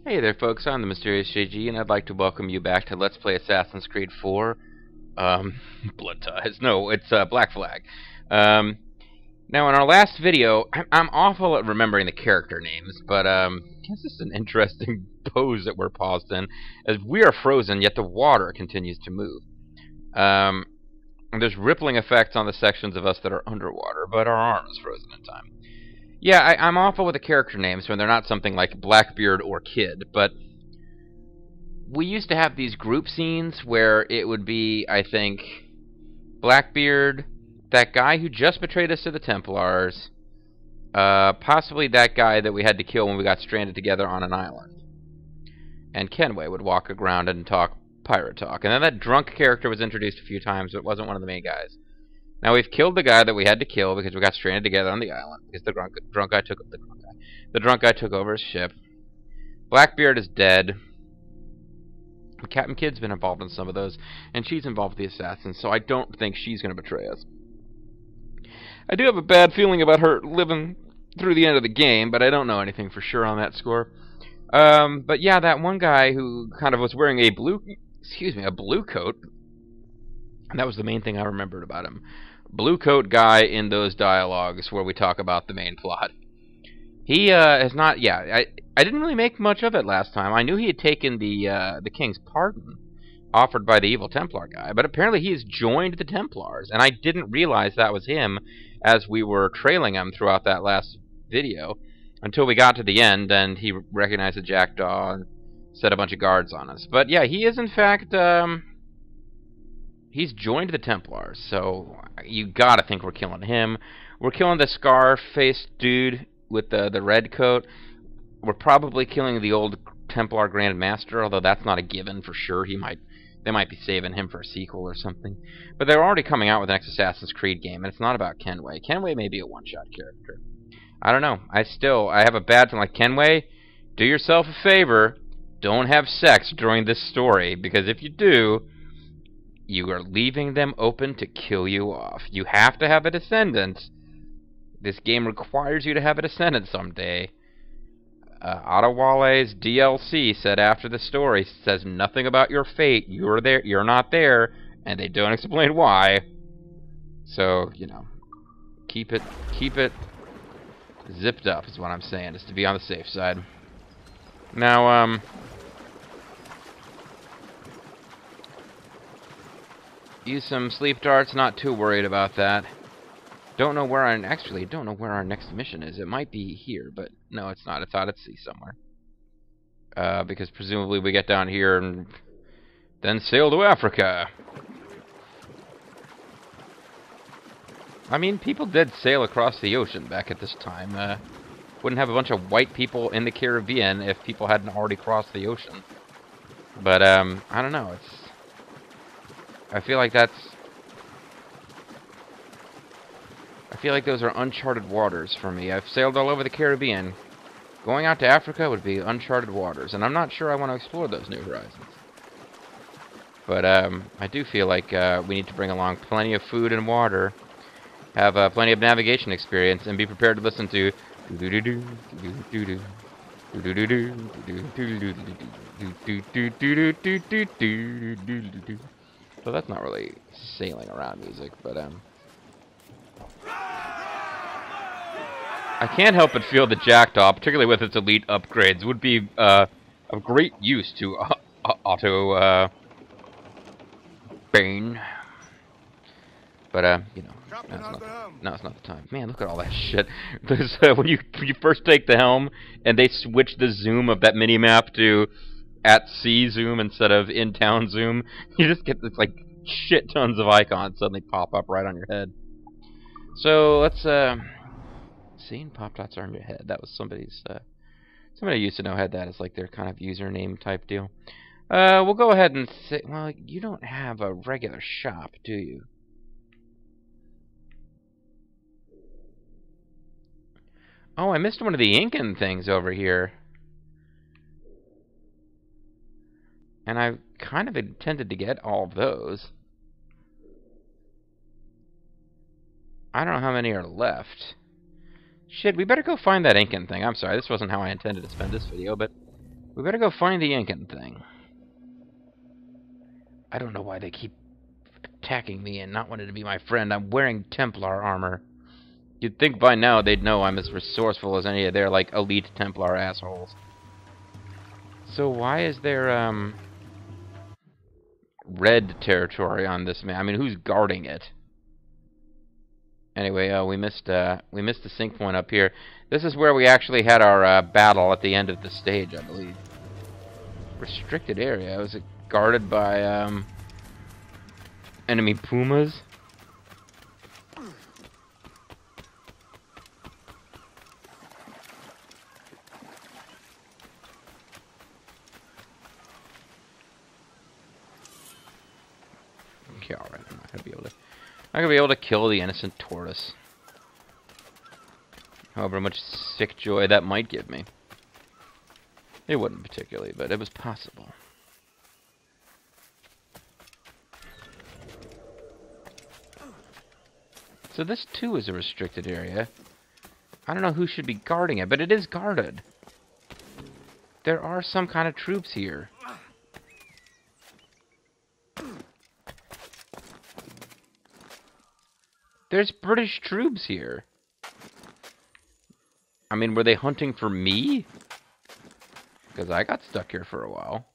Hey there folks, I'm the Mysterious JG, and I'd like to welcome you back to Let's Play Assassin's Creed 4. Blood Ties. No, it's Black Flag. Now in our last video, I'm awful at remembering the character names, but I guess this is an interesting pose that we're paused in, as we are frozen, yet the water continues to move. And there's rippling effects on the sections of us that are underwater, but our arm is frozen in time. Yeah, I'm awful with the character names when they're not something like Blackbeard or Kid, but we used to have these group scenes where it would be, I think, Blackbeard, that guy who just betrayed us to the Templars, possibly that guy that we had to kill when we got stranded together on an island. And Kenway would walk around and talk pirate talk. And then that drunk character was introduced a few times, but it wasn't one of the main guys. Now we've killed the guy that we had to kill because we got stranded together on the island because the drunk guy took over his ship. Blackbeard is dead. Captain Kidd's been involved in some of those, and she's involved with the assassins, so I don't think she's going to betray us. I do have a bad feeling about her living through the end of the game, but I don't know anything for sure on that score. But yeah, that one guy who kind of was wearing a blue coat. And that was the main thing I remembered about him. Blue coat guy in those dialogues where we talk about the main plot. He has not. Yeah, I didn't really make much of it last time. I knew he had taken the king's pardon offered by the evil Templar guy, but apparently he has joined the Templars, and I didn't realize that was him as we were trailing him throughout that last video until we got to the end, and he recognized the jackdaw and set a bunch of guards on us. But yeah, he is in fact. He's joined the Templars, so you gotta think we're killing him. We're killing the scar-faced dude with the red coat. We're probably killing the old Templar Grand Master, although that's not a given for sure. They might be saving him for a sequel or something. But they're already coming out with the next Assassin's Creed game, and it's not about Kenway. Kenway may be a one-shot character. I don't know. I have a bad feeling. Like, Kenway, do yourself a favor. Don't have sex during this story, because if you do, you are leaving them open to kill you off. You have to have a descendant. This game requires you to have a descendant someday. Adewale's DLC said after the story says nothing about your fate. You're there. You're not there, and they don't explain why. So keep it zipped up is what I'm saying, just to be on the safe side. Now, use some sleep darts, not too worried about that. Don't know where our next mission is. It might be here, but no, it's not. It's out at sea somewhere. Because presumably we get down here and then sail to Africa. I mean, people did sail across the ocean back at this time. Wouldn't have a bunch of white people in the Caribbean if people hadn't already crossed the ocean. But, I don't know. I feel like those are uncharted waters for me. I've sailed all over the Caribbean. Going out to Africa would be uncharted waters, and I'm not sure I want to explore those new horizons. But I do feel like we need to bring along plenty of food and water, have plenty of navigation experience, and be prepared to listen to so that's not really sailing around music, but I can't help but feel the jackdaw, particularly with its elite upgrades, would be of great use to Otto Bane. But now's not the time. Man, look at all that shit. There's when you first take the helm and they switch the zoom of that mini map to at sea zoom instead of in town zoom, you just get this like shit tons of icons suddenly pop up right on your head. So let's seeing pop dots are on your head. That was somebody I used to know had that as like their kind of username type deal. We'll go ahead and say, well, you don't have a regular shop, do you? Oh, I missed one of the Incan things over here. And I kind of intended to get all of those. I don't know how many are left. Shit, we better go find that Incan thing. I'm sorry, this wasn't how I intended to spend this video, but We better go find the Incan thing. I don't know why they keep attacking me and not wanting to be my friend. I'm wearing Templar armor. You'd think by now they'd know I'm as resourceful as any of their, like, elite Templar assholes. So why is there, red territory on this map? I mean, who's guarding it? Anyway, we missed the sync point up here. This is where we actually had our battle at the end of the stage, I believe. Restricted area. Was it guarded by enemy pumas? Okay, all right. I'm not gonna be able to kill the innocent tortoise. However much sick joy that might give me. It wouldn't particularly, but it was possible. So this too is a restricted area. I don't know who should be guarding it, but it is guarded. There are some kind of troops here. There's British troops here. I mean, were they hunting for me? Because I got stuck here for a while.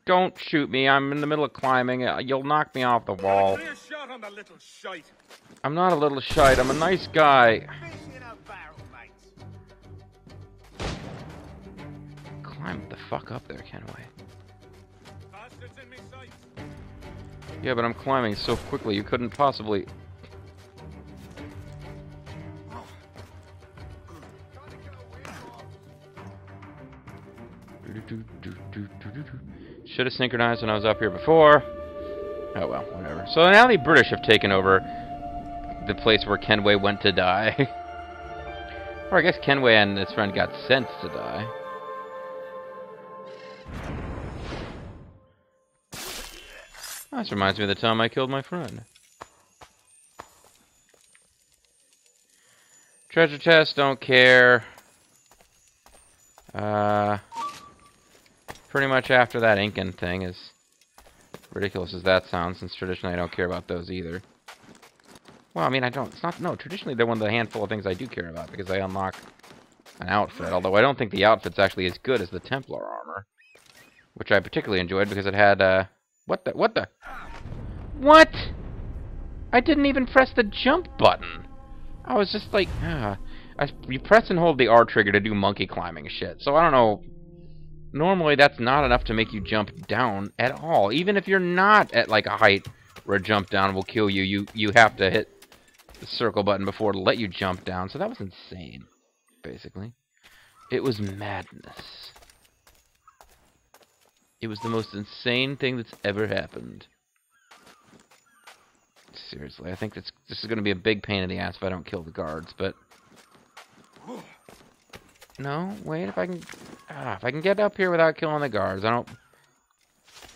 Don't shoot me. I'm in the middle of climbing. You'll knock me off the wall. I'm not a little shite. I'm a nice guy. Climb the fuck up there, Kenway. Yeah, but I'm climbing so quickly you couldn't possibly... Should have synchronized when I was up here before. Oh well, whatever. So now the British have taken over the place where Kenway went to die. Or I guess Kenway and his friend got sent to die. This reminds me of the time I killed my friend. Treasure chest, don't care. Pretty much after that Incan thing, as ridiculous as that sounds, since traditionally I don't care about those either. Well, I mean, I don't, it's not, no, traditionally they're one of the handful of things I do care about, because I unlock an outfit, although I don't think the outfit's actually as good as the Templar armor, which I particularly enjoyed because it had, what the? I didn't even press the jump button. I was just like, you press and hold the R trigger to do monkey climbing shit, so I don't know. Normally, that's not enough to make you jump down at all. Even if you're not at, like, a height where a jump down will kill you, you have to hit the circle button before to let you jump down. So that was insane, basically. It was madness. It was the most insane thing that's ever happened. Seriously, I think this is going to be a big pain in the ass if I don't kill the guards, but... No, wait, if I can get up here without killing the guards, I don't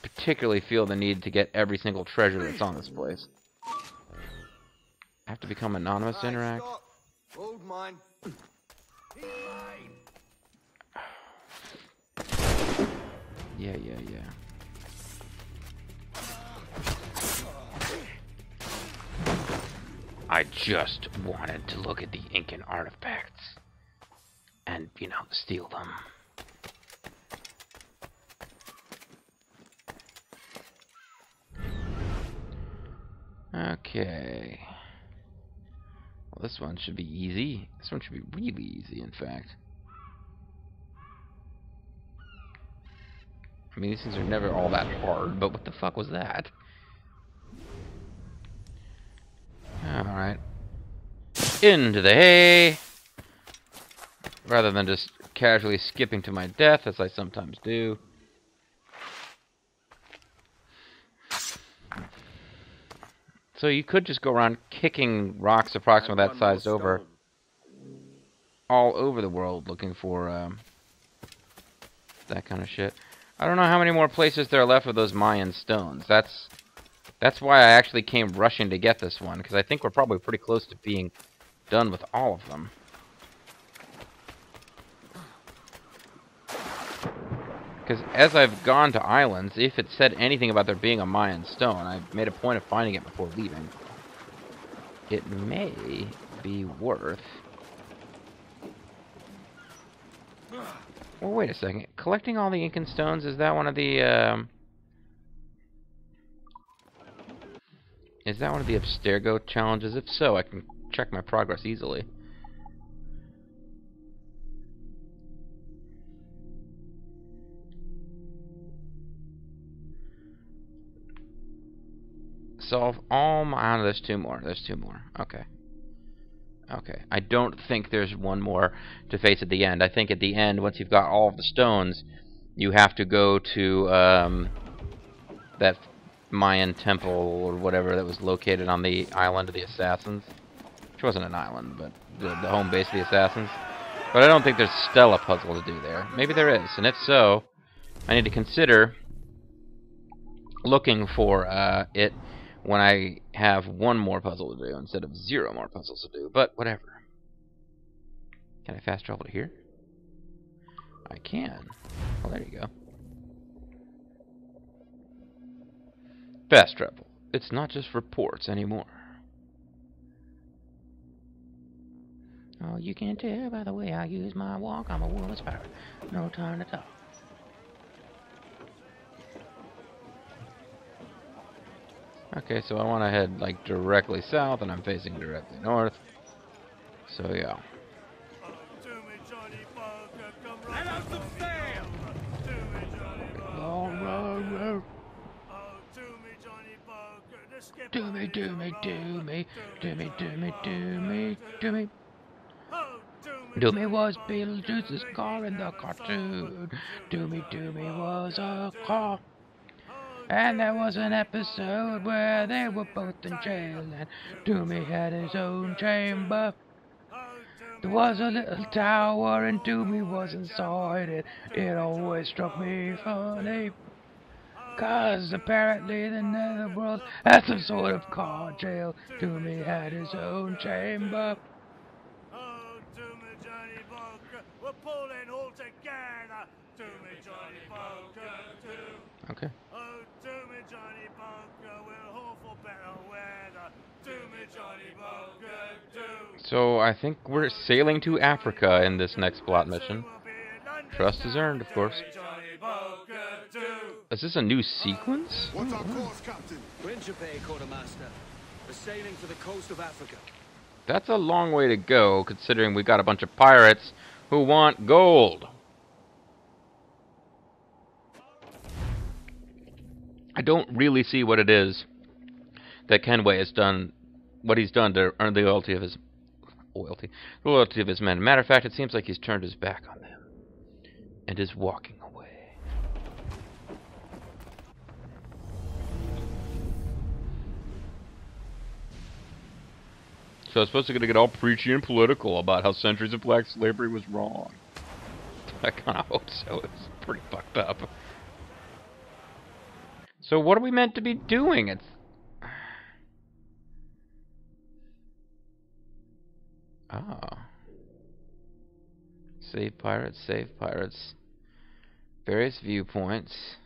particularly feel the need to get every single treasure that's on this place. I have to become anonymous to interact. Hold mine. Yeah. I just wanted to look at the Incan artifacts. And, you know, steal them. Okay. Well, this one should be easy. This one should be really easy, in fact. I mean, these things are never all that hard, but what the fuck was that? Alright. Into the hay! Rather than just casually skipping to my death, as I sometimes do. So you could just go around kicking rocks approximately that size over all over the world looking for that kind of shit. I don't know how many more places there are left of those Mayan stones. That's why I actually came rushing to get this one, because I think we're probably pretty close to being done with all of them. Because as I've gone to islands, if it said anything about there being a Mayan stone, I made a point of finding it before leaving. It may be worth... Well, wait a second. Collecting all the Incan stones, is that one of the, Is that one of the Abstergo challenges? If so, I can check my progress easily. Solve all my... Oh, there's two more. There's two more. Okay. Okay. I don't think there's one more to face at the end. I think at the end, once you've got all of the stones, you have to go to that Mayan temple or whatever that was located on the island of the assassins. Which wasn't an island, but the home base of the assassins. But I don't think there's still a puzzle to do there. Maybe there is, and if so, I need to consider looking for it when I have one more puzzle to do instead of 0 more puzzles to do. But whatever. Can I fast travel to here? I can. Well, there you go. Fast travel. It's not just for ports anymore. Oh, you can tell by the way I use my walk. I'm a woman's pirate. No time to talk. Okay, so I want to head like directly south, and I'm facing directly north. So yeah. Do me, do me, do me, do me, do me, do me, do me. Do me was Beetlejuice's car in the cartoon. Do me was a car. And there was an episode where they were both in jail, and Doomy had his own chamber. There was a little tower, and Doomy was inside it. It always struck me funny, 'cause apparently the netherworld had some sort of car jail. Doomy had his own chamber. Oh, Doomy Johnny Bunker, we're pulling all together. Doomy Johnny Bunker too. Okay. Oh, Doomy Johnny Bunker, we'll hope for better weather. Doomy Johnny Bunker too. So I think we're sailing to Africa in this next plot mission. Trust is earned, of course. Is this a new sequence? What's our course, Captain? We're in Japan, Quartermaster. We're sailing for the coast of Africa. That's a long way to go, considering we got a bunch of pirates who want gold. I don't really see what it is that Kenway has done, what he's done to earn the loyalty of his men. Matter of fact, it seems like he's turned his back on them and is walking away. So I was supposed to get all preachy and political about how centuries of black slavery was wrong. I kind of hope so. It's pretty fucked up. So what are we meant to be doing? It's... Ah. Save pirates, save pirates. Various viewpoints.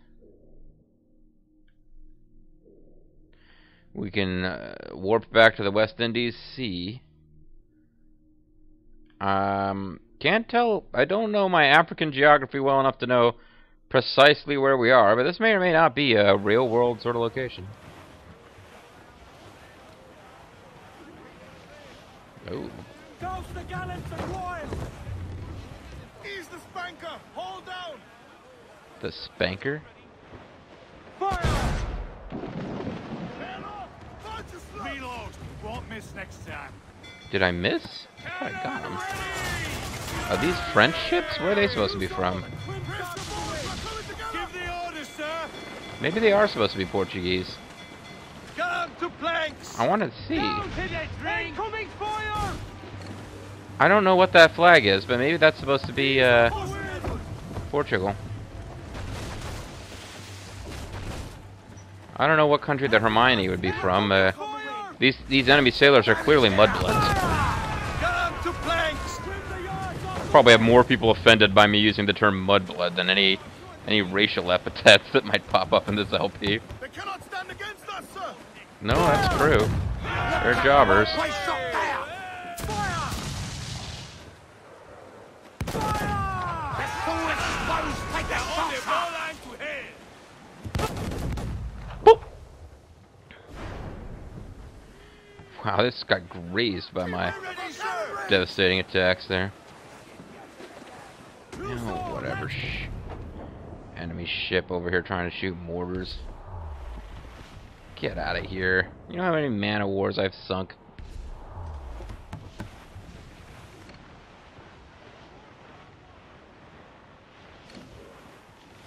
We can warp back to the West Indies Sea. Can't tell. I don't know my African geography well enough to know precisely where we are, but this may or may not be a real-world sort of location. Oh. Douse the gallants and royals! Ease the spanker! Hold down! The spanker? Fire! Reload! Won't miss next time. Did I miss? I thought I got them. Are these French ships? Where are they supposed to be from? Give the orders, sir! Maybe they are supposed to be Portuguese. Come to planks! I want to see. Incoming fire! I don't know what that flag is, but maybe that's supposed to be Portugal. I don't know what country the Hermione would be from. These enemy sailors are clearly mudbloods. Probably have more people offended by me using the term mudblood than any any racial epithets that might pop up in this LP. They cannot stand against us, sir. No, that's true. They're jobbers. Place shot down. Fire! Fire! Let's all exposed. Take a shot. Boop. Wow, this got grazed by my Ready, sir. devastating attacks there. Oh, whatever. Enemy ship over here trying to shoot mortars. Get out of here. You know how many man of wars I've sunk?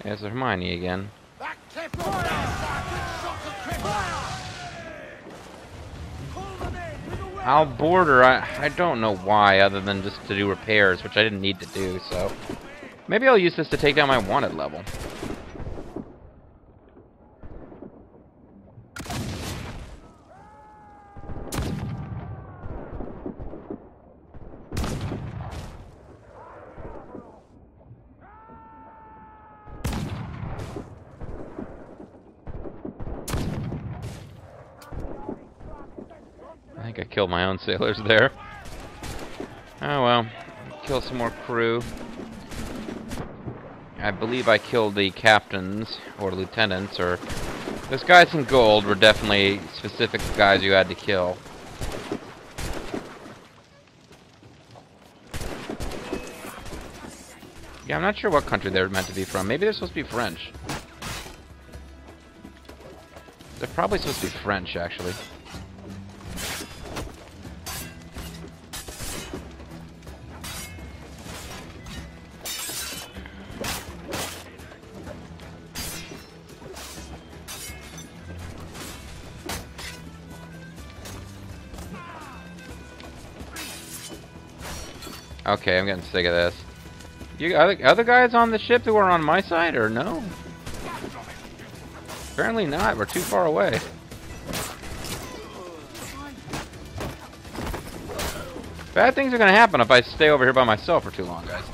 There's Hermione again. That clip of fire. Good shots of clip. Fire! Pull them in with a weapon. I'll board her. I don't know why, other than just to do repairs, which I didn't need to do, so... Maybe I'll use this to take down my wanted level. I think I killed my own sailors there. Oh well. Kill some more crew. I believe I killed the captains, or lieutenants, or... Those guys in gold were definitely specific guys you had to kill. Yeah, I'm not sure what country they're meant to be from. Maybe they're supposed to be French. They're probably supposed to be French, actually. Okay, I'm getting sick of this. You other guys on the ship who are on my side, or no? Apparently not. We're too far away. Bad things are gonna happen if I stay over here by myself for too long, guys.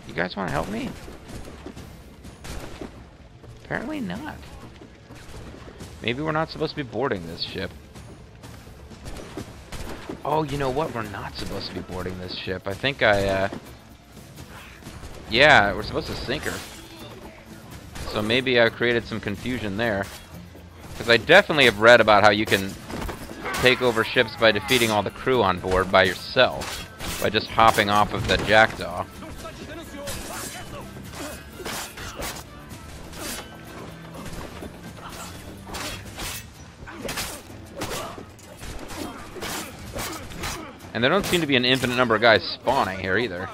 You guys want to help me? Apparently not. Maybe we're not supposed to be boarding this ship. Oh, you know what? We're not supposed to be boarding this ship. I think yeah, we're supposed to sink her. So maybe I created some confusion there. Because I definitely have read about how you can take over ships by defeating all the crew on board by yourself. By just hopping off of the Jackdaw. And there don't seem to be an infinite number of guys spawning here either.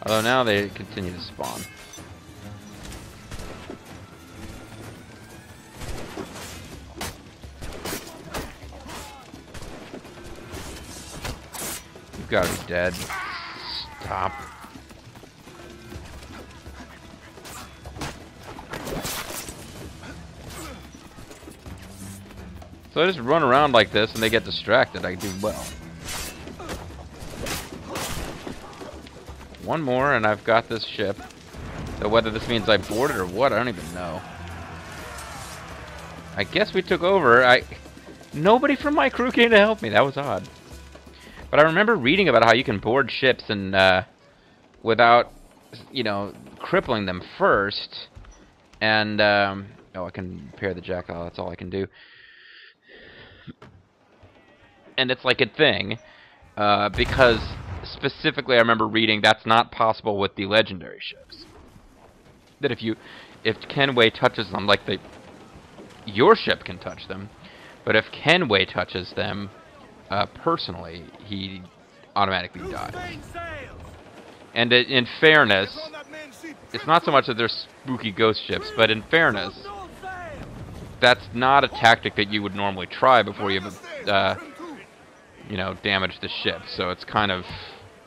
Although now they continue to spawn. You've got to be dead. Stop. So I just run around like this and they get distracted. I do well. One more and I've got this ship. So whether this means I board it or what, I don't even know. I guess we took over. Nobody from my crew came to help me. That was odd. But I remember reading about how you can board ships and without, you know, crippling them first. And oh, I can repair the Jackdaw. That's all I can do. And it's like a thing, because specifically I remember reading that's not possible with the legendary ships. That if Kenway touches them, like your ship can touch them, but if Kenway touches them, personally, he automatically dies. And in fairness, it's not so much that they're spooky ghost ships, but in fairness, that's not a tactic that you would normally try before you, you know, damage the ship. So it's kind of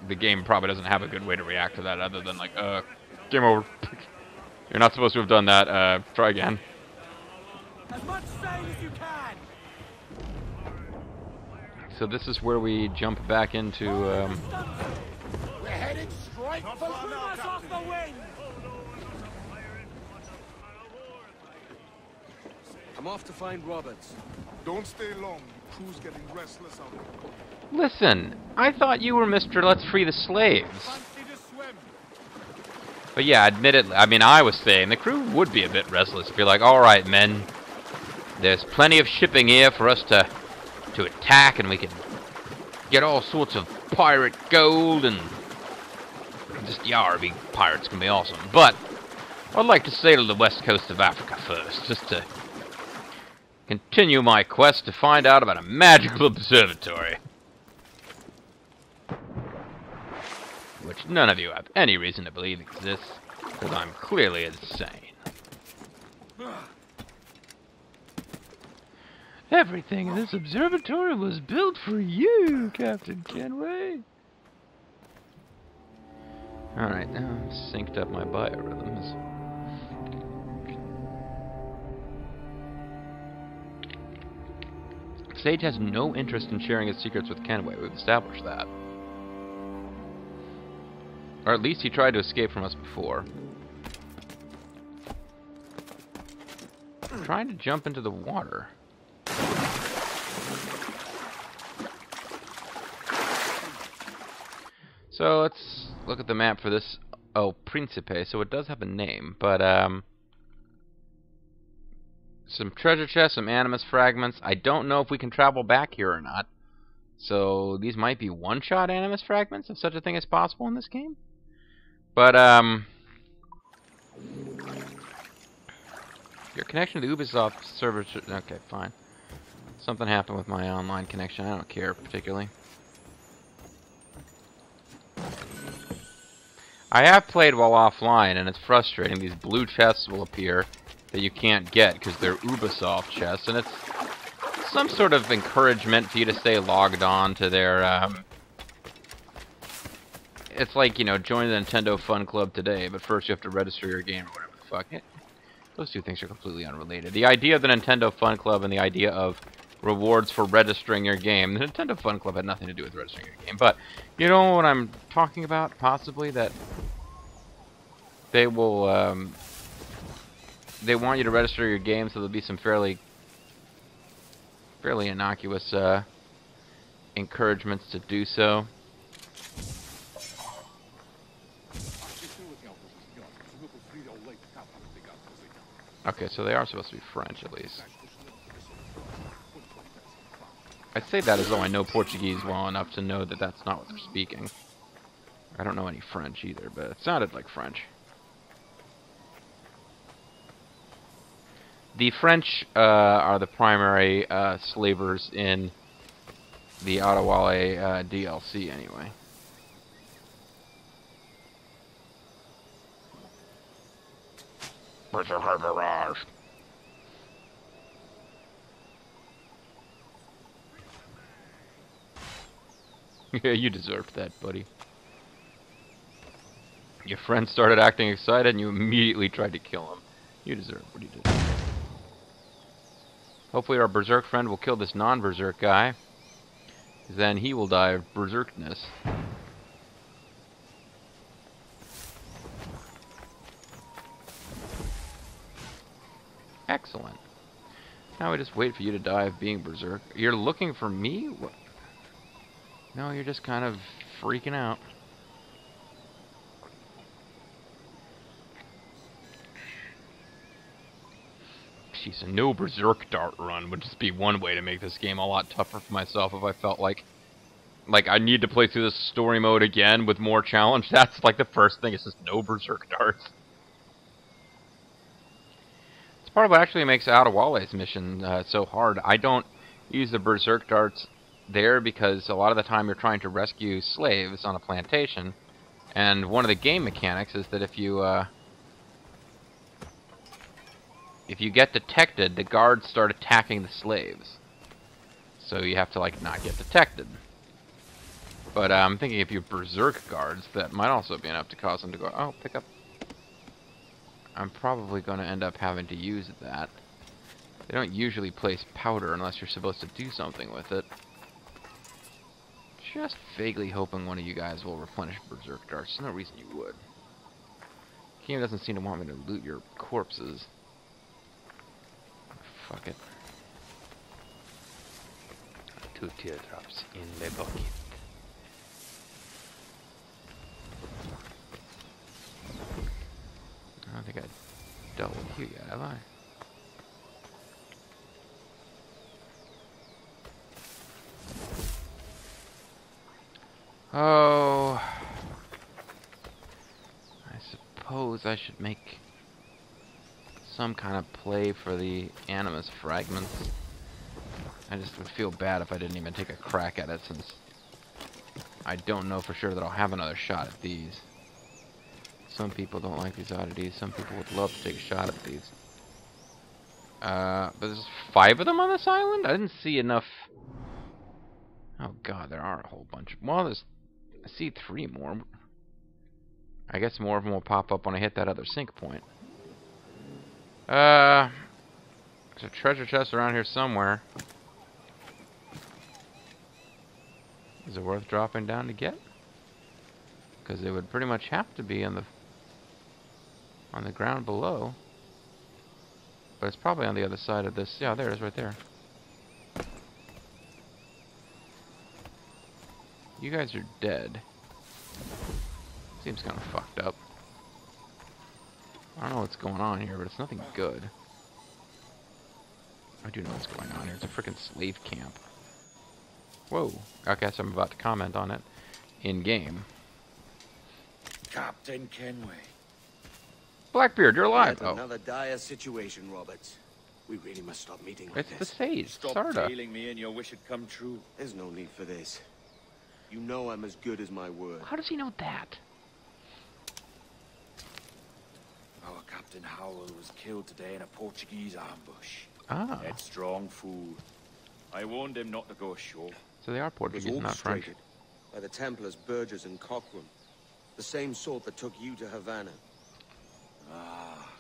the game probably doesn't have a good way to react to that other than like, game over. You're not supposed to have done that. Try again. As much sail as you can. So this is where we jump back into. We're headed straight for us off the wind. I'm off to find Roberts. Don't stay long. The crew's getting restless out there. Listen, I thought you were Mr. Let's Free the Slaves. Fancy to swim. But yeah, admittedly, I mean, I was saying the crew would be a bit restless if you're like, all right, men, there's plenty of shipping here for us to attack, and we can get all sorts of pirate gold, and just, being pirates can be awesome. But I'd like to sail to the west coast of Africa first, just to continue my quest to find out about a magical observatory. Which none of you have any reason to believe exists, because I'm clearly insane. Everything in this observatory was built for you, Captain Kenway. Alright, now I've synced up my biorhythms. Sage has no interest in sharing his secrets with Kenway. We've established that. Or at least he tried to escape from us before. I'm trying to jump into the water. So let's look at the map for this. Oh, Principe. So it does have a name, but some treasure chests, some animus fragments. I don't know if we can travel back here or not. So these might be one-shot animus fragments, if such a thing is possible in this game. But your connection to the Ubisoft server. Okay, fine. Something happened with my online connection. I don't care particularly. I have played while offline, and it's frustrating. These blue chests will appear that you can't get because they're Ubisoft chests, and it's some sort of encouragement for you to stay logged on to their. It's like, you know, join the Nintendo Fun Club today, but first you have to register your game or whatever the fuck. Those two things are completely unrelated. The idea of the Nintendo Fun Club and the idea of rewards for registering your game. The Nintendo Fun Club had nothing to do with registering your game, but you know what I'm talking about? Possibly that they will, they want you to register your game, so there'll be some fairly innocuous encouragements to do so. Okay, so they are supposed to be French, at least. I say that as though I know Portuguese well enough to know that that's not what they're speaking. I don't know any French either, but it sounded like French. The French are the primary slavers in the Adewale DLC, anyway. Yeah, you deserved that, buddy. Your friend started acting excited and you immediately tried to kill him. You deserve what he did. Hopefully our berserk friend will kill this non-berserk guy. Then he will die of berserkness. Excellent. Now we just wait for you to die of being berserk. You're looking for me? What? No, you're just kind of freaking out. Jeez, a no berserk dart run would just be one way to make this game a lot tougher for myself if I felt like I need to play through this story mode again with more challenge. That's like the first thing, is just no berserk darts. It's part of what actually makes Adewale's mission so hard. I don't use the berserk darts there because a lot of the time you're trying to rescue slaves on a plantation, and one of the game mechanics is that if you get detected, the guards start attacking the slaves. So you have to like not get detected. But I'm thinking if you have berserk guards, that might also be enough to cause them to go, oh, pick up. I'm probably going to end up having to use that. They don't usually place powder unless you're supposed to do something with it. Just vaguely hoping one of you guys will replenish berserk darts. There's no reason you would. Game doesn't seem to want me to loot your corpses. Fuck it. 2 teardrops in the bucket. I don't think I dealt with you yet, have I? Oh, I suppose I should make some kind of play for the animus fragments. I just would feel bad if I didn't even take a crack at it, since I don't know for sure that I'll have another shot at these. Some people don't like these oddities. Some people would love to take a shot at these. But there's 5 of them on this island? I didn't see enough. Oh god, there are a whole bunch. Well, I see 3 more. I guess more of them will pop up when I hit that other sync point. There's a treasure chest around here somewhere. Is it worth dropping down to get? Because it would pretty much have to be on the ground below. But it's probably on the other side of this. Yeah, there it is right there. You guys are dead. Seems kind of fucked up. I don't know what's going on here, but it's nothing good. I do know what's going on here. It's a freaking slave camp. Whoa. I guess I'm about to comment on it in-game. Captain Kenway. Blackbeard, you're alive. Yet another dire situation, Roberts. We really must stop meeting like It's the this. sage, Stop Sarda. tailing me and your wish had come true. There's no need for this. You know I'm as good as my word. How does he know that? Our Captain Howell was killed today in a Portuguese ambush. Ah, Headstrong fool. I warned him not to go ashore. so they are It was Portuguese, not French. orchestrated by the Templars Burgess and Cockram. The same sort that took you to Havana. Ah,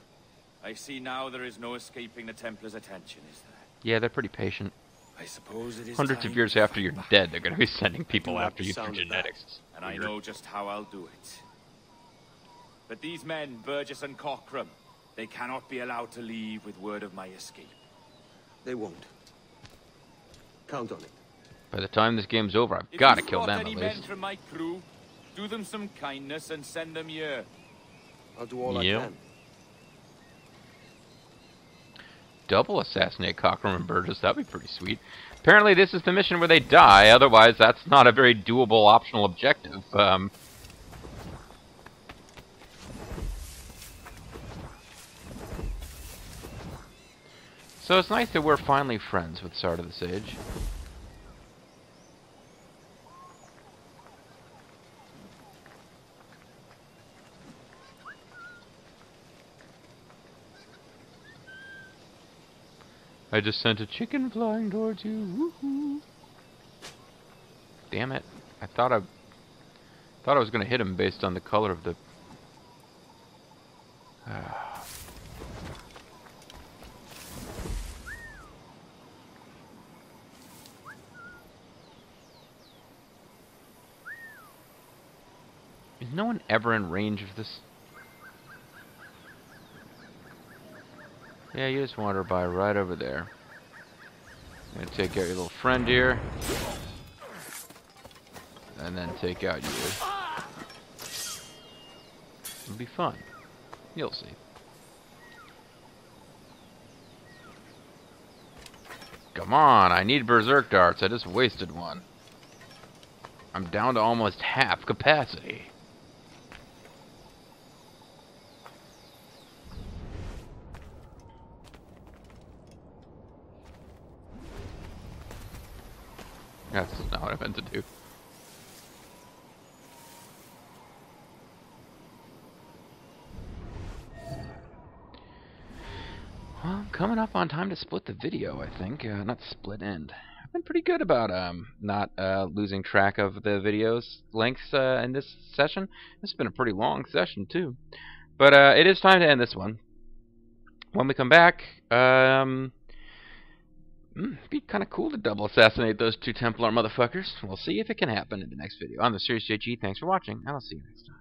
I see now there is no escaping the Templars' attention, is there? Yeah, they're pretty patient. I suppose it is Hundreds time of years to after fight you're back. dead, they're going to be sending people like after the you for sound of that. genetics. And I know just how I'll do it. But these men, Burgess and Cockram, they cannot be allowed to leave with word of my escape. They won't. Count on it. By the time this game's over, I've If got to you kill spot them any at men least. from my crew, do them some kindness and send them here. I'll do all Yep. I can. Double assassinate Cockram and Burgess, that'd be pretty sweet. Apparently this is the mission where they die, otherwise that's not a very doable optional objective. So it's nice that we're finally friends with Sarda the Sage. I just sent a chicken flying towards you. Woohoo! Damn it! I thought I was gonna hit him based on the color of the. Is no one ever in range of this? Yeah, you just wander by right over there. I'm gonna take out your little friend here. And then take out you. It'll be fun. You'll see. Come on, I need berserk darts. I just wasted one. I'm down to almost half capacity. That's not what I meant to do. Well, I'm coming up on time to split the video, I think. Not split end. I've been pretty good about not losing track of the videos lengths in this session. This has been a pretty long session too. But it is time to end this one. When we come back, it'd be kind of cool to double assassinate those 2 Templar motherfuckers. We'll see if it can happen in the next video. I'm the Serious JG. Thanks for watching, and I'll see you next time.